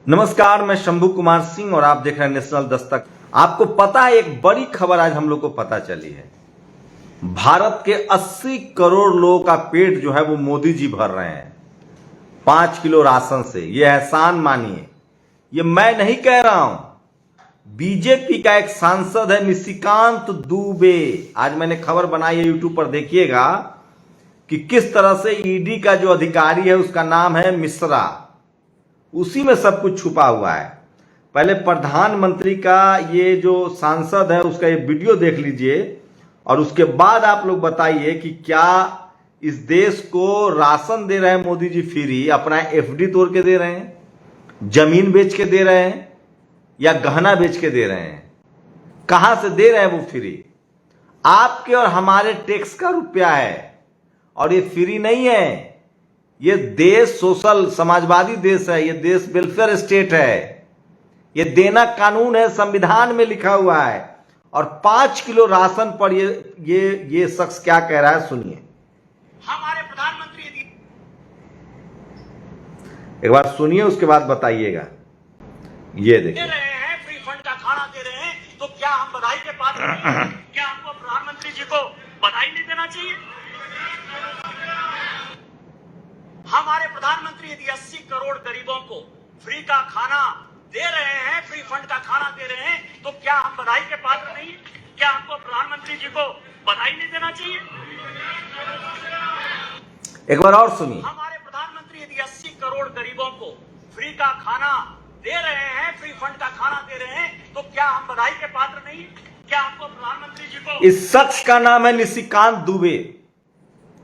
नमस्कार, मैं शंभू कुमार सिंह और आप देख रहे हैं नेशनल दस्तक। आपको पता है, एक बड़ी खबर आज हम लोग को पता चली है। भारत के 80 करोड़ लोगों का पेट जो है वो मोदी जी भर रहे हैं 5 किलो राशन से। ये एहसान मानिए, ये मैं नहीं कह रहा हूं, बीजेपी का एक सांसद है निशिकांत दुबे। आज मैंने खबर बनाई है, यूट्यूब पर देखिएगा कि किस तरह से ईडी का जो अधिकारी है उसका नाम है मिश्रा, उसी में सब कुछ छुपा हुआ है। पहले प्रधानमंत्री का ये जो सांसद है उसका ये वीडियो देख लीजिए और उसके बाद आप लोग बताइए कि क्या इस देश को राशन दे रहे हैं मोदी जी फ्री, अपना एफडी तोड़ के दे रहे हैं, जमीन बेच के दे रहे हैं या गहना बेच के दे रहे हैं? कहां से दे रहे हैं वो फ्री? आपके और हमारे टैक्स का रुपया है और ये फ्री नहीं है। ये देश सोशल समाजवादी देश है, ये देश वेलफेयर स्टेट है, ये देना कानून है, संविधान में लिखा हुआ है। और 5 किलो राशन पर ये शख्स क्या कह रहा है, सुनिए। हमारे प्रधानमंत्री एक बार सुनिए, उसके बाद बताइएगा। ये देखिए, दे रहे हैं, फ्री फंड का खाना दे रहे हैं, तो क्या हम बधाई के पात्र नहीं? क्या हमको प्रधानमंत्री जी को बधाई नहीं देना चाहिए? हमारे प्रधानमंत्री यदि 80 करोड़ गरीबों को फ्री का खाना दे रहे हैं, फ्री फंड का खाना दे रहे हैं, तो क्या हम बधाई के पात्र नहीं? क्या हमको प्रधानमंत्री जी को बधाई नहीं देना चाहिए? एक बार और सुनिए। हमारे प्रधानमंत्री यदि 80 करोड़ गरीबों को फ्री का खाना दे रहे हैं, फ्री फंड का खाना दे रहे हैं, तो क्या हम बधाई के पात्र नहीं? क्या हमको प्रधानमंत्री जी को? इस शख्स का नाम है निशिकांत दुबे।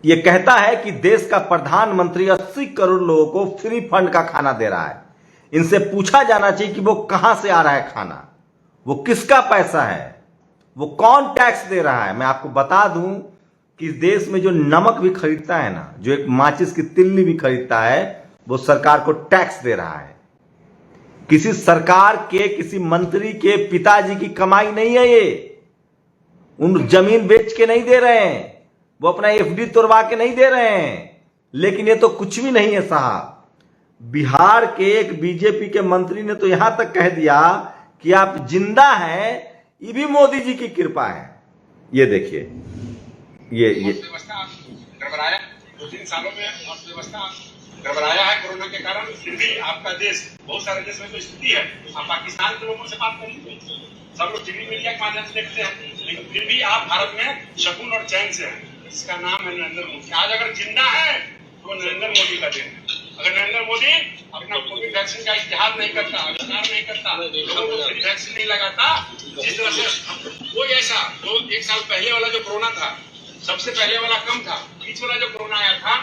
ये कहता है कि देश का प्रधानमंत्री 80 करोड़ लोगों को फ्री फंड का खाना दे रहा है। इनसे पूछा जाना चाहिए कि वो कहां से आ रहा है खाना, वो किसका पैसा है, वो कौन टैक्स दे रहा है। मैं आपको बता दूं कि इस देश में जो नमक भी खरीदता है ना, जो एक माचिस की तिल्ली भी खरीदता है, वो सरकार को टैक्स दे रहा है। किसी सरकार के, किसी मंत्री के पिताजी की कमाई नहीं है ये। उन जमीन बेच के नहीं दे रहे हैं, वो अपना एफडी तोड़वा के नहीं दे रहे हैं। लेकिन ये तो कुछ भी नहीं है साहब। बिहार के एक बीजेपी के मंत्री ने तो यहां तक कह दिया कि आप जिंदा हैं, ये भी मोदी जी की कृपा है। ये देखिए, ये अर्थव्यवस्था गड़बड़ाया, 2-3 सालों में अर्थव्यवस्था गड़बड़ाया है कोरोना के कारण। फिर भी आपका देश, बहुत सारे देश में तो स्थिति है, आप पाकिस्तान के लोगों से बात करिए, सब लोग टीवी मीडिया के माध्यम से देखते हैं, लेकिन फिर भी आप भारत में सुकून और चैन से हैं। इसका नाम है नरेंद्र मोदी। आज अगर जिंदा है तो नरेंद्र मोदी का दिन है। अगर नरेंद्र मोदी अपना कोविड वैक्सीन का इस्तेमाल नहीं करता, आविष्कार नहीं करता, लोगों को फ्री वैक्सीन नहीं लगाता, जिस तरह से कोई ऐसा जो 1 साल पहले वाला जो कोरोना था, सबसे पहले वाला कम था, बीच वाला जो कोरोना आया था,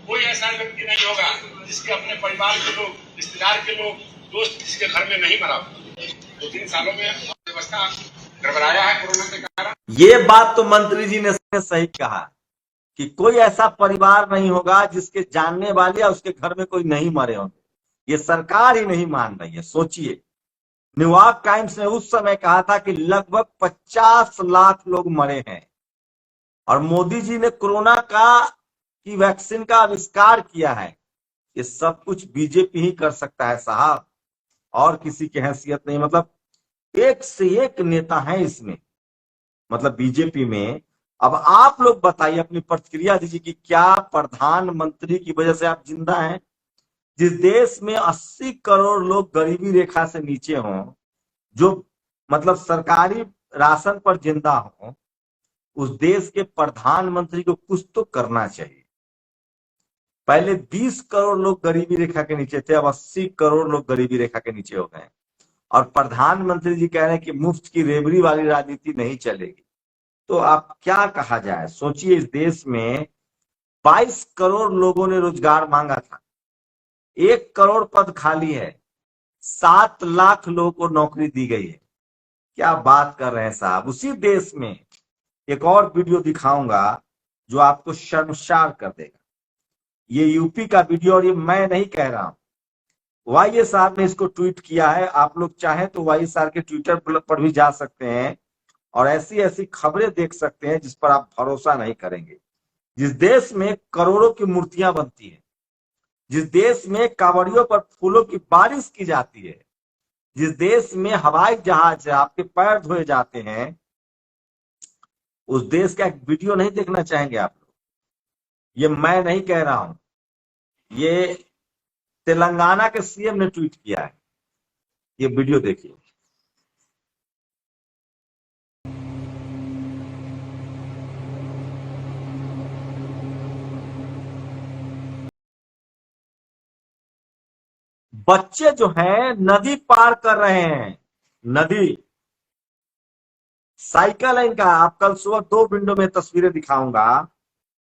कोई ऐसा व्यक्ति नहीं होगा जिसके अपने परिवार के लोग, रिश्तेदार के लोग, दोस्त जिसके घर में नहीं मरा। 2-3 सालों में अर्थव्यवस्था गड़बड़ाया है कोरोना के कारण। ये बात तो मंत्री जी ने सही कहा कि कोई ऐसा परिवार नहीं होगा जिसके जानने वाले या उसके घर में कोई नहीं मरे होंगे। ये सरकार ही नहीं मान रही है। सोचिए, न्यूयॉर्क टाइम्स ने उस समय कहा था कि लगभग 50 लाख लोग मरे हैं और मोदी जी ने कोरोना की वैक्सीन का आविष्कार किया है। ये सब कुछ बीजेपी ही कर सकता है साहब, और किसी की हैसियत नहीं। मतलब एक से एक नेता है इसमें, मतलब बीजेपी में। अब आप लोग बताइए, अपनी प्रतिक्रिया दीजिए कि क्या प्रधानमंत्री की वजह से आप जिंदा हैं? जिस देश में 80 करोड़ लोग गरीबी रेखा से नीचे हों, जो मतलब सरकारी राशन पर जिंदा हों, उस देश के प्रधानमंत्री को कुछ तो करना चाहिए। पहले 20 करोड़ लोग गरीबी रेखा के नीचे थे, अब 80 करोड़ लोग गरीबी रेखा के नीचे हो गए और प्रधानमंत्री जी कह रहे हैं कि मुफ्त की रेबड़ी वाली राजनीति नहीं चलेगी। तो आप क्या कहा जाए? सोचिए, इस देश में 22 करोड़ लोगों ने रोजगार मांगा था, 1 करोड़ पद खाली है, 7 लाख लोगों को नौकरी दी गई है। क्या बात कर रहे हैं साहब। उसी देश में एक और वीडियो दिखाऊंगा जो आपको शर्मसार कर देगा। ये यूपी का वीडियो, और ये मैं नहीं कह रहा हूं, वाईएस साहब ने इसको ट्वीट किया है। आप लोग चाहें तो वाईएस साहब के ट्विटर पर भी जा सकते हैं और ऐसी ऐसी खबरें देख सकते हैं जिस पर आप भरोसा नहीं करेंगे। जिस देश में करोड़ों की मूर्तियां बनती है, जिस देश में कांवड़ियों पर फूलों की बारिश की जाती है, जिस देश में हवाई जहाज से आपके पैर धोए जाते हैं, उस देश का एक वीडियो नहीं देखना चाहेंगे आप लोग? ये मैं नहीं कह रहा हूं, ये तेलंगाना के सीएम ने ट्वीट किया है। ये वीडियो देखिए। बच्चे जो हैं नदी पार कर रहे हैं, नदी, साइकिल है इनका। आप कल सुबह 2 विंडो में तस्वीरें दिखाऊंगा।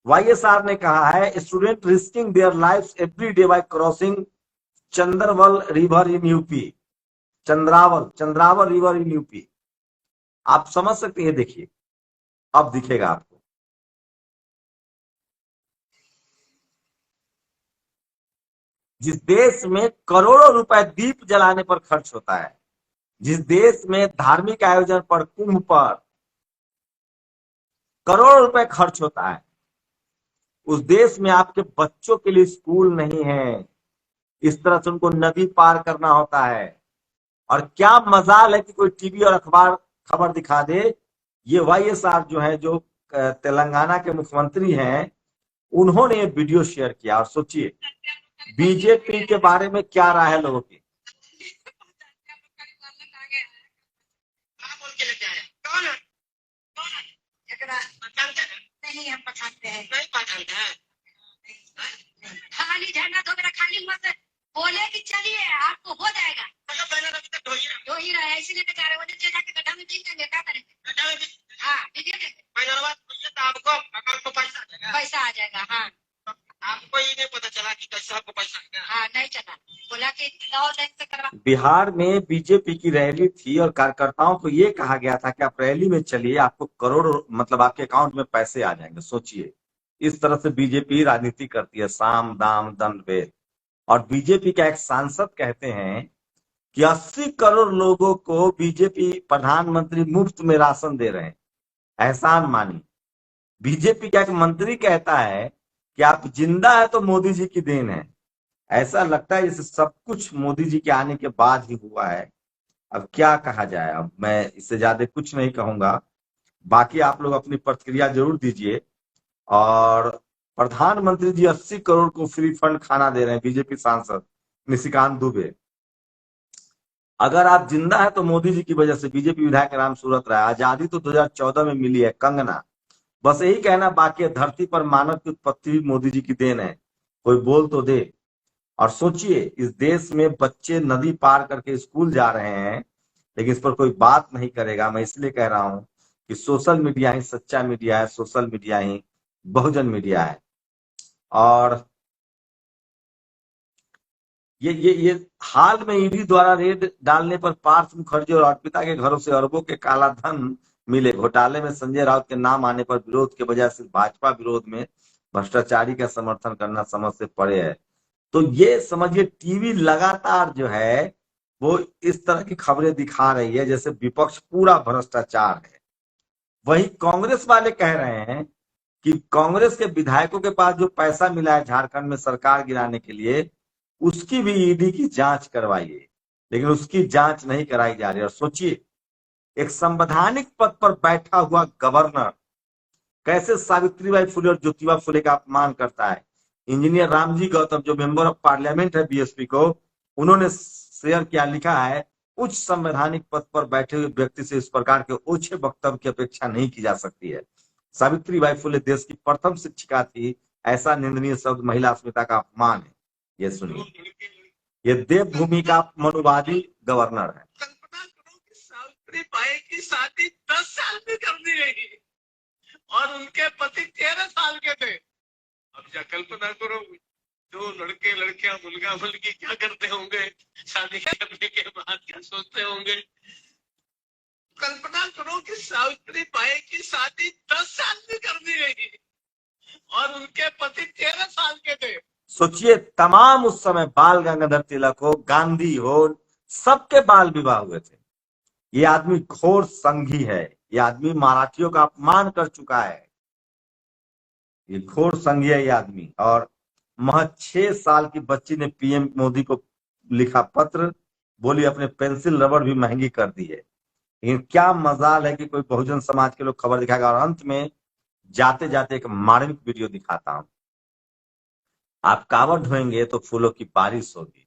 वाईएसआर ने कहा है student risking their lifes every day by crossing Chandrawal river in UP. Chandrawal river in UP. आप समझ सकते हैं, देखिए अब दिखेगा आपको। जिस देश में करोड़ों रुपए दीप जलाने पर खर्च होता है, जिस देश में धार्मिक आयोजन पर, कुंभ पर करोड़ों रुपए खर्च होता है, उस देश में आपके बच्चों के लिए स्कूल नहीं है। इस तरह से उनको नदी पार करना होता है। और क्या मजाल है कि कोई टीवी और अखबार खबर दिखा दे। ये वाईएसआर जो है, जो तेलंगाना के मुख्यमंत्री हैं, उन्होंने ये वीडियो शेयर किया। और सोचिए बीजेपी के बारे में क्या राय है लोगों की। नहीं हम पठाते हैं, नहीं पठाते हैं। खाली झंडा तो मेरा खाली मत बोले कि चलिए आपको हो जाएगा। हो ही रहा है, इसीलिए तो कह रहे हो जाके गड्ढा में बीच देंगे, क्या करेंगे? हाँ आपको पैसा आ जाएगा। हाँ आपको ये नहीं पता चला कि कैसे आपको पैसा आएगा? हाँ नहीं चला, बोला कि और बैंक से करवा। बिहार में बीजेपी की रैली थी और कार्यकर्ताओं को ये कहा गया था कि आप रैली में चलिए, आपको करोड़, मतलब आपके अकाउंट में पैसे आ जाएंगे। सोचिए इस तरह से बीजेपी राजनीति करती है, साम दाम दंड भेद। और बीजेपी का एक सांसद कहते हैं कि 80 करोड़ लोगों को बीजेपी प्रधानमंत्री मुफ्त में राशन दे रहे हैं, एहसान मानी। बीजेपी का एक मंत्री कहता है कि आप जिंदा है तो मोदी जी की देन है। ऐसा लगता है जैसे सब कुछ मोदी जी के आने के बाद ही हुआ है। अब क्या कहा जाए, अब मैं इससे ज्यादा कुछ नहीं कहूंगा। बाकी आप लोग अपनी प्रतिक्रिया जरूर दीजिए। और प्रधानमंत्री जी 80 करोड़ को फ्री फंड खाना दे रहे हैं, बीजेपी सांसद निशिकांत दुबे। अगर आप जिंदा है तो मोदी जी की वजह से। बीजेपी विधायक राम सूरत राय। आजादी तो 2014 में मिली है, कंगना। बस यही कहना बाकी है, धरती पर मानव की उत्पत्ति भी मोदी जी की देन है। कोई बोल तो दे। और सोचिए इस देश में बच्चे नदी पार करके स्कूल जा रहे हैं, लेकिन इस पर कोई बात नहीं करेगा। मैं इसलिए कह रहा हूं कि सोशल मीडिया ही सच्चा मीडिया है, सोशल मीडिया ही बहुजन मीडिया है। और ये हाल में ईडी द्वारा रेड डालने पर पार्थ मुखर्जी और अर्पिता के घरों से अरबों के काला धन मिले। घोटाले में संजय राउत के नाम आने पर विरोध के बजाय सिर्फ भाजपा विरोध में भ्रष्टाचारी का समर्थन करना समझ से परे है। तो ये समझिए टीवी लगातार जो है वो इस तरह की खबरें दिखा रही है जैसे विपक्ष पूरा भ्रष्टाचार है। वही कांग्रेस वाले कह रहे हैं कि कांग्रेस के विधायकों के पास जो पैसा मिला है झारखंड में सरकार गिराने के लिए, उसकी भी ईडी की जांच करवाइए, लेकिन उसकी जांच नहीं कराई जा रही। और सोचिए एक संवैधानिक पद पर बैठा हुआ गवर्नर कैसे सावित्रीबाई फुले और ज्योतिबा फुले का अपमान करता है। इंजीनियर रामजी गौतम जो मेंबर ऑफ पार्लियामेंट है बीएसपी को, उन्होंने शेयर किया, लिखा है उच्च संवैधानिक पद पर बैठे हुए व्यक्ति से इस प्रकार के ओछे वक्तव्य की अपेक्षा नहीं की जा सकती है। सावित्रीबाई फुले देश की प्रथम शिक्षिका थी, ऐसा निंदनीय शब्द महिला अस्मिता का अपमान है। ये सुनिए, ये देवभूमि का मनुवादी गवर्नर है। कल्पना करो कि सावित्रीबाई की शादी 10 साल में करनी रही और उनके पति 13 साल के थे। अब क्या कल्पना करो जो लड़के लड़कियां मुलगा मुलगी क्या करते होंगे, शादी करने के बाद क्या सोचते होंगे। कल्पना करो कि सावित्रीबाई की शादी 10 साल में करनी रही और उनके पति 13 साल के थे। सोचिए तमाम उस समय बाल गंगाधर तिलक हो, गांधी हो, सबके बाल विवाह हुए थे। ये आदमी घोर संघी है, ये आदमी मराठियों का अपमान कर चुका है, ये घोर संघी है ये आदमी। और महज 6 साल की बच्ची ने पीएम मोदी को लिखा पत्र, बोली अपने पेंसिल रबड़ भी महंगी कर दी है। लेकिन क्या मजाल है कि कोई बहुजन समाज के लोग खबर दिखाएगा। और अंत में जाते जाते एक मार्मिक वीडियो दिखाता हूं। आप कावड़ ढोएंगे तो फूलों की बारिश होगी,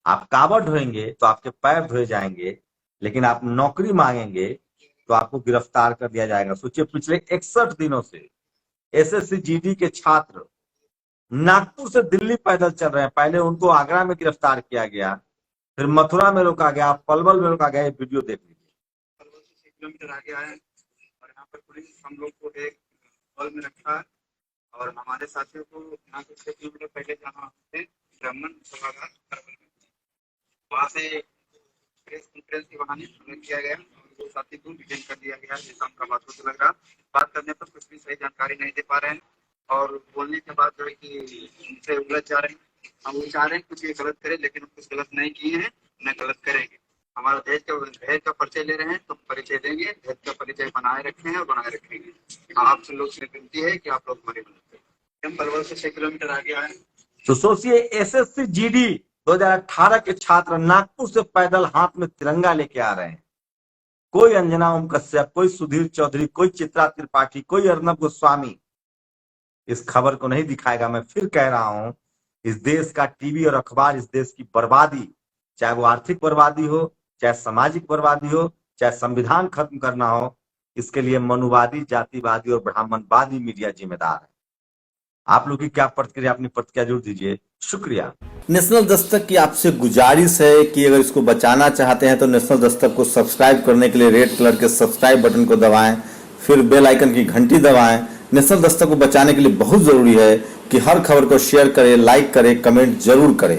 आप कावड़ ढोएंगे तो आपके पैर धोए जाएंगे, लेकिन आप नौकरी मांगेंगे तो आपको गिरफ्तार कर दिया जाएगा। सोचिए, पिछले 61 दिनों से एसएससी जीडी के छात्र नागपुर से दिल्ली पैदल चल रहे हैं। पहले उनको आगरा में गिरफ्तार किया गया, फिर मथुरा में रोका गया, पलवल में रोका गया। वीडियो देख लीजिए। पलवल से 6 किलोमीटर आगे आए और यहाँ पर पुलिस हम लोग को एक हॉल में रखा है और हमारे साथियों को यहाँ से 6 किलोमीटर पहले जहाँ थे ब्राह्मण सभागार पलवल में, वहाँ से प्रेस कॉन्फ्रेंस के बहाने हमें किया गया और साथी को डिटेन कर दिया गया। जैसा उनका बात को लग रहा, बात करने पर कुछ भी सही जानकारी नहीं दे पा रहे हैं और बोलने के बाद जो है कि उनसे उलझ जा रहे हैं। हम वो चाह रहे हैं कुछ ये गलत करें, लेकिन कुछ गलत नहीं किए हैं, न गलत करेंगे। हमारा देश का परिचय ले रहे हैं तो परिचय देंगे, देश का परिचय बनाए रखे हैं और बनाए रखेंगे। आप लोग से विनती है कि आप लोग हमारी मदद करें। हम पलवल से 6 किलोमीटर आगे आए तो सोचिए, एसएससी जीडी 2018 के छात्र नागपुर से पैदल हाथ में तिरंगा लेके आ रहे हैं। कोई अंजना ओम कश्यप, कोई सुधीर चौधरी, कोई चित्रा त्रिपाठी, कोई अर्नब गोस्वामी इस खबर को नहीं दिखाएगा। मैं फिर कह रहा हूं, इस देश का टीवी और अखबार इस देश की बर्बादी, चाहे वो आर्थिक बर्बादी हो, चाहे सामाजिक बर्बादी हो, चाहे संविधान खत्म करना हो, इसके लिए मनुवादी, जातिवादी और ब्राह्मणवादी मीडिया जिम्मेदार है। आप लोग की क्या प्रतिक्रिया, अपनी प्रतिक्रिया जरूर दीजिए। शुक्रिया। नेशनल दस्तक की आपसे गुजारिश है कि अगर इसको बचाना चाहते हैं तो नेशनल दस्तक को सब्सक्राइब करने के लिए रेड कलर के सब्सक्राइब बटन को दबाएं, फिर बेल आइकन की घंटी दबाएं। नेशनल दस्तक को बचाने के लिए बहुत जरूरी है कि हर खबर को शेयर करें, लाइक करें, कमेंट जरूर करें।